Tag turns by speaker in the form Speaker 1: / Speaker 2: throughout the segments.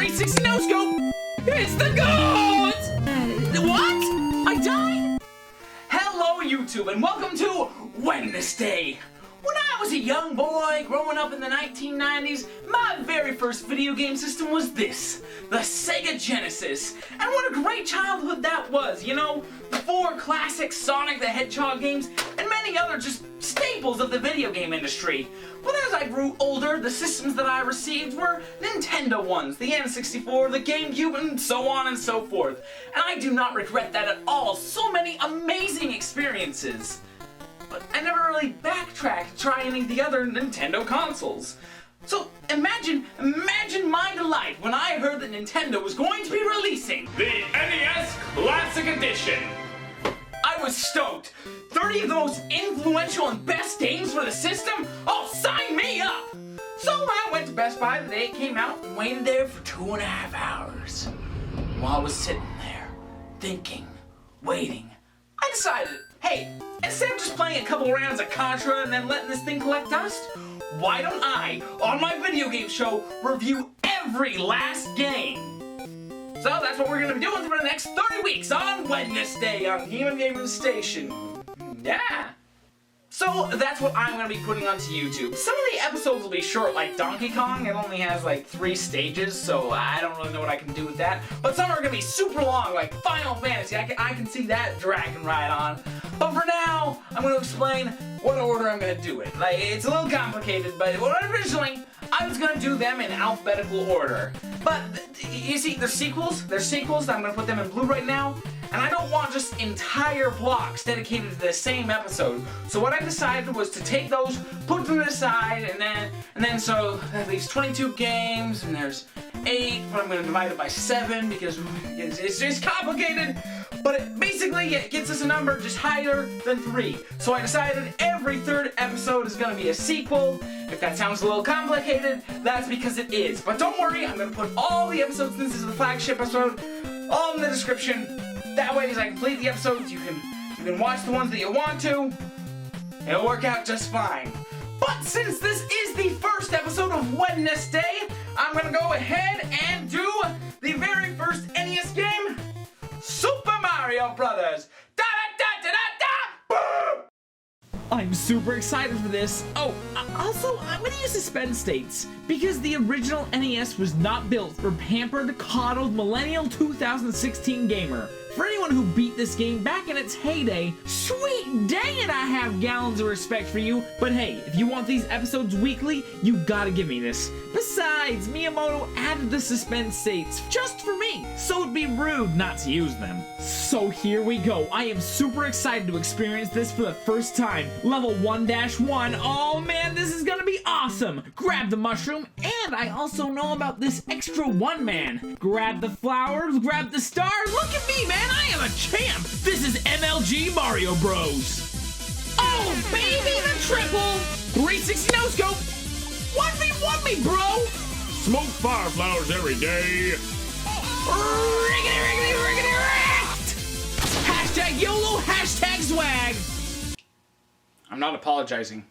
Speaker 1: 360 no scope! It's the gods! What? I died? Hello YouTube and welcome to WedNESday! When I was a young boy growing up in the 1990s, my very first video game system was this, the Sega Genesis. And what a great childhood that was, you know? The 4 classic Sonic the Hedgehog games and many other just staples of the video game industry. But as I grew older, the systems that I received were Nintendo ones, the N64, the GameCube, and so on and so forth. And I do not regret that at all. So many amazing experiences. But I never really backtracked to try any of the other Nintendo consoles. So imagine my delight when I heard that Nintendo was going to be releasing the NES Classic Edition. I was stoked. 30 of the most influential and best games for the system? Oh, sign me up! So I went to Best Buy the day it came out and waited there for 2.5 hours. While I was sitting there, thinking, waiting, I decided, hey, instead of just playing a couple rounds of Contra and then letting this thing collect dust, why don't I, on my video game show, review every last game? So that's what we're going to be doing for the next 30 weeks on WedNESday on Heemin Gaming Station. Yeah. So that's what I'm going to be putting onto YouTube. Some of the episodes will be short, like Donkey Kong. It only has like 3 stages, so I don't really know what I can do with that. But some are going to be super long, like Final Fantasy. I can see that dragging right on. But for now, I'm going to explain what order I'm going to do it. Like, it's a little complicated, but originally, I was going to do them in alphabetical order. But, you see, they're sequels. They're sequels. I'm going to put them in blue right now. And I don't want just entire blocks dedicated to the same episode. So what I decided was to take those, put them aside, and then so that leaves 22 games, and there's 8, but I'm going to divide it by 7 because it's just complicated. But it basically gets us a number just higher than 3. So I decided every 3rd episode is going to be a sequel. If that sounds a little complicated, that's because it is. But don't worry, I'm going to put all the episodes, this is the flagship episode, all in the description. That way, as I complete the episodes, you can watch the ones that you want to. It'll work out just fine. But since this is the first episode of WedNESday, I'm going to go ahead and do the very first NES game, Super Mario Brothers. Da da da da da da! Boom! I'm super excited for this. Oh, also, I'm going to use suspense states because the original NES was not built for pampered, coddled millennial 2016 gamer. For anyone who beat this game back in its heyday, sweet dang it, I have gallons of respect for you. But hey, if you want these episodes weekly, you gotta give me this. Besides, Miyamoto added the suspense states just for me, so it'd be rude not to use them. So here we go. I am super excited to experience this for the first time. Level 1-1. Oh man, this is gonna be awesome. Grab the mushroom, and I also know about this extra 1-man. Grab the flowers, grab the stars. Look at me, man. I am a champ! This is MLG Mario Bros. Oh, baby, the triple! 360 no scope! 1v1 me, bro!
Speaker 2: Smoke fire flowers every day.
Speaker 1: Riggedy, riggedy, riggedy, wrecked! Hashtag YOLO, hashtag swag! I'm not apologizing.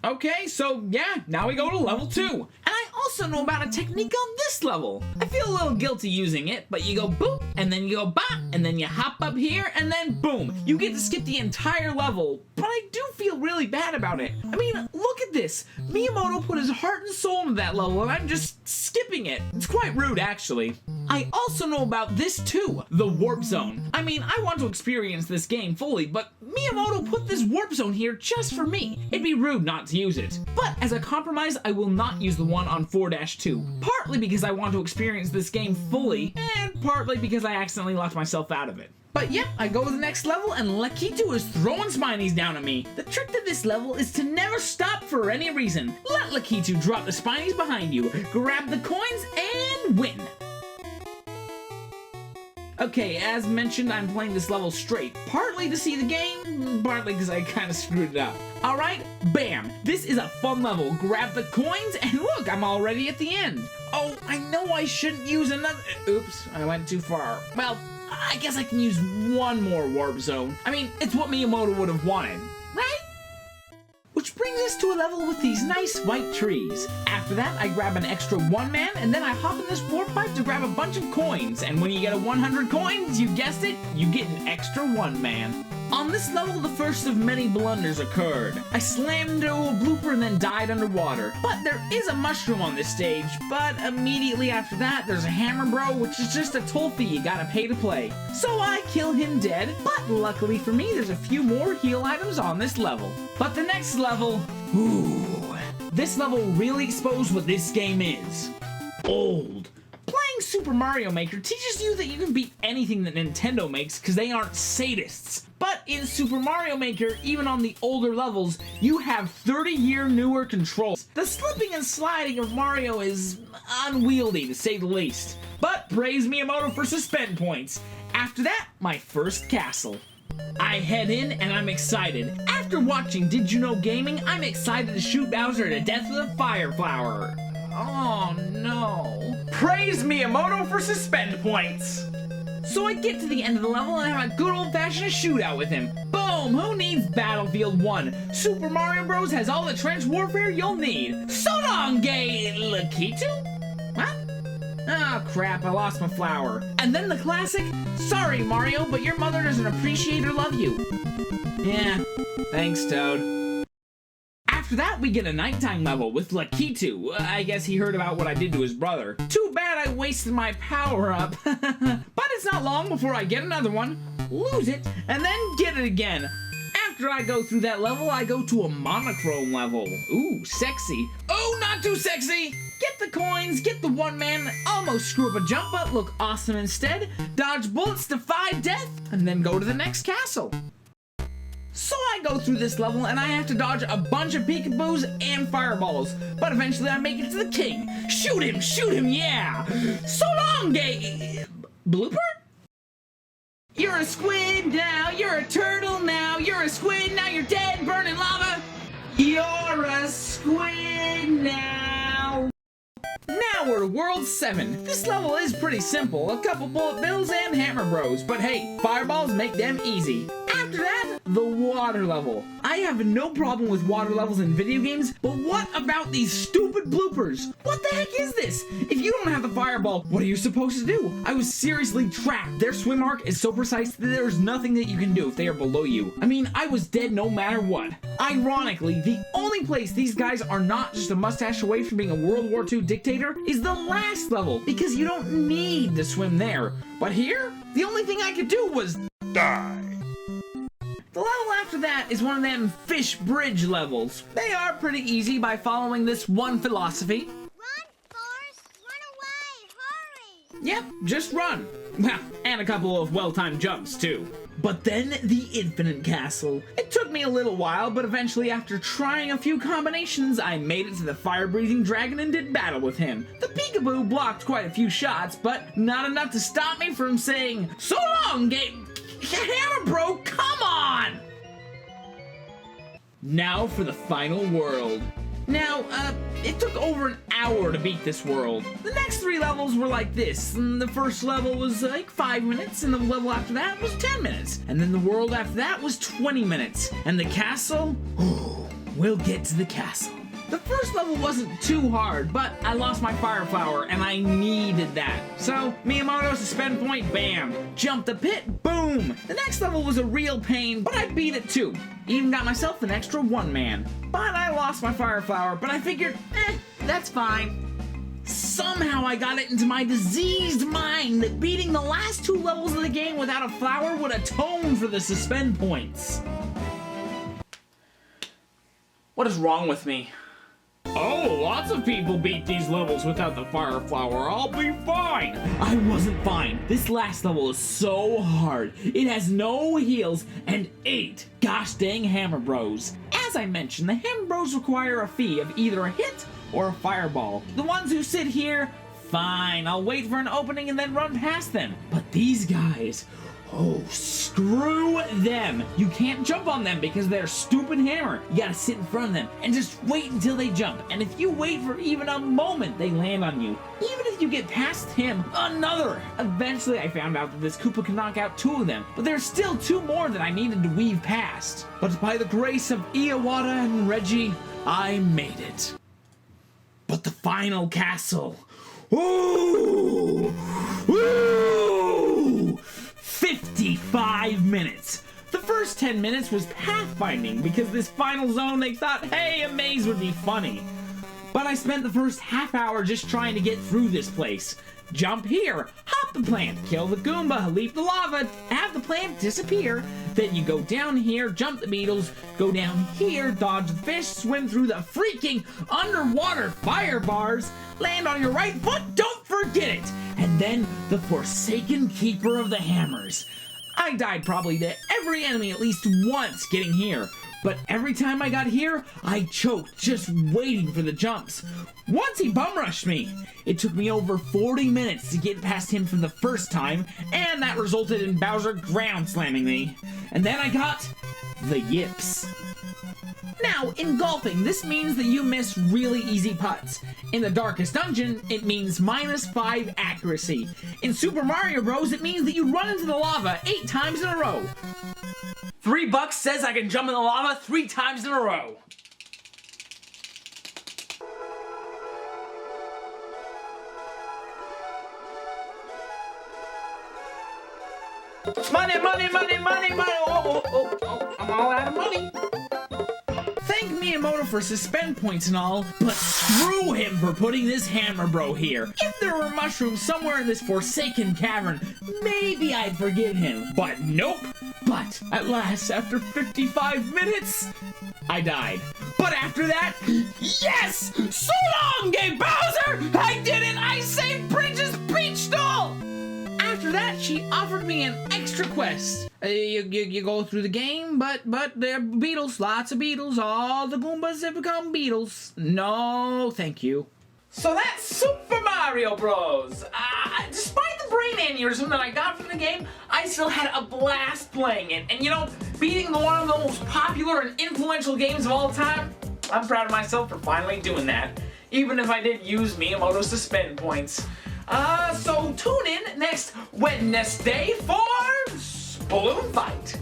Speaker 1: Okay, so yeah, now we go to level 2. And I also know about a technique on this level. I feel a little guilty using it, but you go boop, and then you go bop, and then you hop up here, and then boom. You get to skip the entire level, but I do feel really bad about it. I mean, look at this. Miyamoto put his heart and soul into that level, and I'm just skipping it. It's quite rude, actually. I also know about this too, the warp zone. I mean, I want to experience this game fully, but Miyamoto put this warp zone here just for me. It'd be rude not to use it. But as a compromise, I will not use the one on 4-2. Partly because I want to experience this game fully, and partly because I accidentally locked myself out of it. But yep, I go to the next level and Lakitu is throwing spinies down at me. The trick to this level is to never stop for any reason. Let Lakitu drop the spinies behind you, grab the coins, and win. Okay, as mentioned, I'm playing this level straight, partly to see the game, partly because I kind of screwed it up. Alright, bam! This is a fun level. Grab the coins, and look, I'm already at the end. Oh, I know I shouldn't use another... Oops, I went too far. Well, I guess I can use one more warp zone. I mean, it's what Miyamoto would have wanted, right? Which brings us to a level with these nice white trees. After that, I grab an extra 1 man, and then I hop in this warp pipe to grab a bunch of coins. And when you get 100 coins, you guessed it, you get an extra 1 man. On this level, the first of many blunders occurred. I slammed into a blooper and then died underwater. But there is a mushroom on this stage, but immediately after that, there's a hammer bro, which is just a toll fee you gotta pay to play. So I kill him dead, but luckily for me, there's a few more heal items on this level. But the next level, ooh, this level really exposed what this game is. Old. Playing Super Mario Maker teaches you that you can beat anything that Nintendo makes because they aren't sadists. But in Super Mario Maker, even on the older levels, you have 30-year newer controls. The slipping and sliding of Mario is unwieldy, to say the least. But praise Miyamoto for suspend points. After that, my first castle. I head in and I'm excited. After watching Did You Know Gaming, I'm excited to shoot Bowser to death with a fire flower. Oh no. Praise Miyamoto for suspend points! So I get to the end of the level and I have a good old-fashioned shootout with him. Boom! Who needs Battlefield 1? Super Mario Bros. Has all the trench warfare you'll need. So long, gay Lakitu? What? Oh crap, I lost my flower. And then the classic, sorry Mario, but your mother doesn't appreciate or love you. Yeah, thanks Toad. After that, we get a nighttime level with Lakitu. I guess he heard about what I did to his brother. Too bad I wasted my power-up. But it's not long before I get another one, lose it, and then get it again. After I go through that level, I go to a monochrome level. Ooh, sexy. Oh, not too sexy! Get the coins, get the 1 man, almost screw up a jump, but look awesome instead. Dodge bullets, defy death, and then go to the next castle. So I go through this level and I have to dodge a bunch of peekaboos and fireballs, but eventually I make it to the king. Shoot him, yeah! So long, gay... blooper? You're a squid now, you're a turtle now, you're a squid now, you're dead, burning lava. You're a squid now. Now we're to World 7. This level is pretty simple, a couple bullet bills and hammer bros, but hey, fireballs make them easy. After that, the water level. I have no problem with water levels in video games, but what about these stupid bloopers? What the heck is this? If you don't have the fireball, what are you supposed to do? I was seriously trapped. Their swim arc is so precise that there's nothing that you can do if they are below you. I mean, I was dead no matter what. Ironically, the only place these guys are not just a mustache away from being a World War II dictator is the last level, because you don't need to swim there. But here, the only thing I could do was die. The level after that is one of them fish bridge levels. They are pretty easy by following this one philosophy.
Speaker 3: Run, Forrest! Run away! Hurry!
Speaker 1: Yep, just run. Well, and a couple of well-timed jumps, too. But then the Infinite Castle. It took me a little while, but eventually after trying a few combinations, I made it to the fire-breathing dragon and did battle with him. The peekaboo blocked quite a few shots, but not enough to stop me from saying, so long, game. Hammer bro, come on! Now for the final world. Now, it took over an hour to beat this world. The next 3 levels were like this. The first level was like 5 minutes, and the level after that was 10 minutes. And then the world after that was 20 minutes. And the castle? We'll get to the castle. The first level wasn't too hard, but I lost my fire flower, and I needed that. So, Miyamoto suspend point, bam. Jump the pit, boom. The next level was a real pain, but I beat it too. Even got myself an extra 1 man. But I lost my fire flower, but I figured, that's fine. Somehow I got it into my diseased mind that beating the last 2 levels of the game without a flower would atone for the suspend points. What is wrong with me?
Speaker 2: Oh, lots of people beat these levels without the fire flower. I'll be fine.
Speaker 1: I wasn't fine. This last level is so hard. It has no heals and 8 gosh dang hammer bros. As I mentioned, the hammer bros require a fee of either a hit or a fireball. The ones who sit here, fine, I'll wait for an opening and then run past them. But these guys, Oh, screw them. You can't jump on them because they're stupid hammer. You gotta sit in front of them and just wait until they jump. And if you wait for even a moment, they land on you. Even if you get past him, another. Eventually, I found out that this Koopa can knock out 2 of them, but there's still 2 more that I needed to weave past. But by the grace of Iwata and Reggie, I made it. But the final castle. Ooh! Ooh! 55 minutes. The first 10 minutes was pathfinding because this final zone they thought, hey, a maze would be funny. But I spent the first half hour just trying to get through this place. Jump here, hop the plant, kill the Goomba, leap the lava, have the plant disappear. Then you go down here, jump the beetles, go down here, dodge the fish, swim through the freaking underwater fire bars, land on your right foot, don't forget it. And then the Forsaken Keeper of the Hammers. I died probably to every enemy at least once getting here. But every time I got here, I choked just waiting for the jumps. Once he bum rushed me. It took me over 40 minutes to get past him for the first time, and that resulted in Bowser ground slamming me. And then I got the yips. Now, in golfing, this means that you miss really easy putts. In the darkest dungeon, it means -5 accuracy. In Super Mario Bros, it means that you run into the lava 8 times in a row. $3 says I can jump in the lava 3 times in a row. Money, money, money, money, money. Oh, I'm all out of money. Thank Miyamoto for suspend points and all, but screw him for putting this hammer bro here. If there were mushrooms somewhere in this forsaken cavern, maybe I'd forgive him. But nope. But at last, after 55 minutes, I died. But after that, yes! So long, Game Bowser! I did it! I saved Bridges Beachstool! After that, she offered me an extra quest. You go through the game, but there are beetles, lots of beetles. All the Goombas have become beetles. No, thank you. So that's Super Mario Bros. Despite the brain aneurysm that I got from the game, I still had a blast playing it. And you know, beating one of the most popular and influential games of all time, I'm proud of myself for finally doing that. Even if I did use Miyamoto's suspend points. So tune in next WedNESday for Balloon Fight.